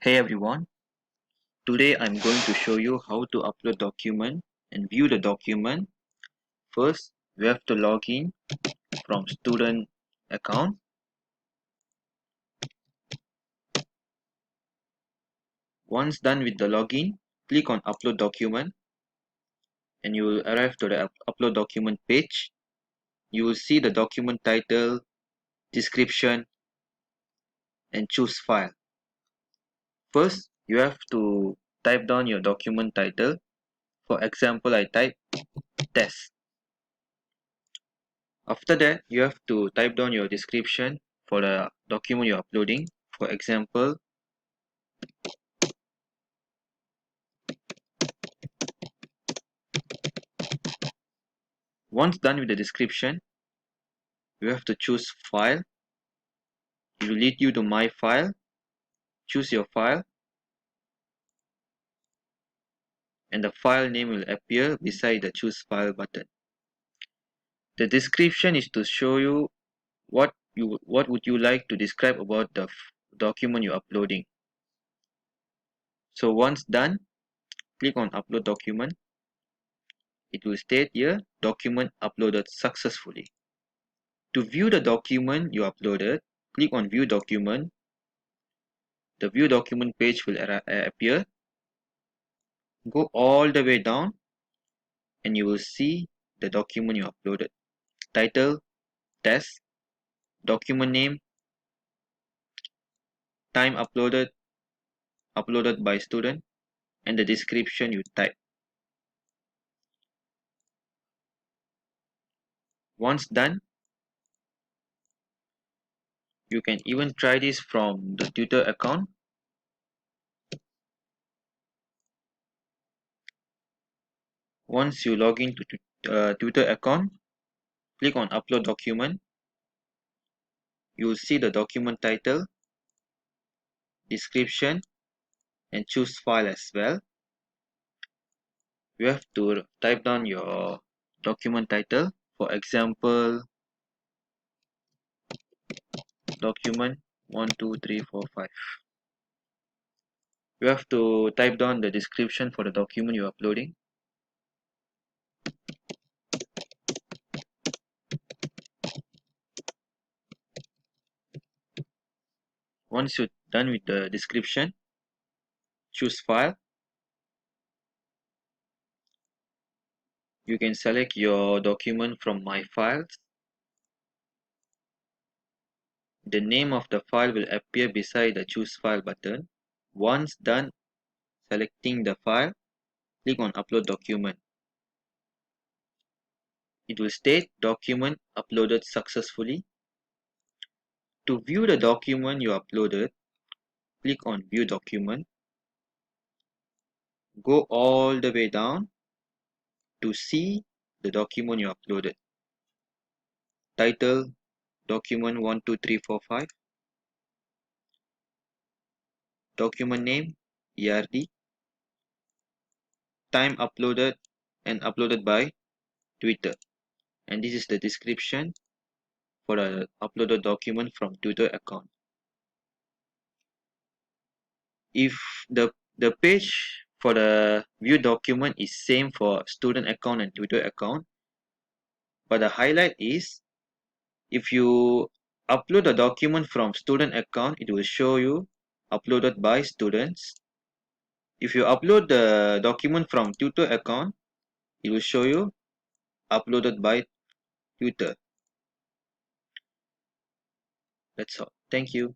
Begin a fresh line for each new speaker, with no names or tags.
Hey everyone, today I'm going to show you how to upload document and view the document. First, we have to log in from student account. Once done with the login, click on upload document and you will arrive to the upload document page. You will see the document title, description and choose file. First, you have to type down your document title. For example, I type test. After that, you have to type down your description for the document you're uploading. For example, once done with the description, you have to choose file. It will lead you to my file. Choose your file and the file name will appear beside the choose file button. The description is to show you what would you like to describe about the document you're uploading. So once done, click on upload document. It will state here document uploaded successfully. To view the document you uploaded, click on view document. The view document page will appear. Go all the way down and you will see the document you uploaded. Title, test, document name, time uploaded by student, and the description you type. Once done, you can even try this from the tutor account. Once you log into tutor account, click on upload document. You will see the document title, description, and choose file as well. You have to type down your document title. For example, document 12345. You have to type down the description for the document you're uploading. Once you're done with the description, choose file. You can select your document from my files. The name of the file will appear beside the choose file button. Once done selecting the file, click on upload document. It will state document uploaded successfully. To view the document you uploaded, click on view document. Go all the way down to see the document you uploaded. Title, document 12345. Document name, ERD. Time uploaded and uploaded by Twitter. And this is the description for the uploaded document from Twitter account. If the page for the view document is same for student account and Twitter account, but the highlight is if you upload a document from student account, it will show you uploaded by students. If you upload the document from tutor account, it will show you uploaded by tutor. That's all. Thank you.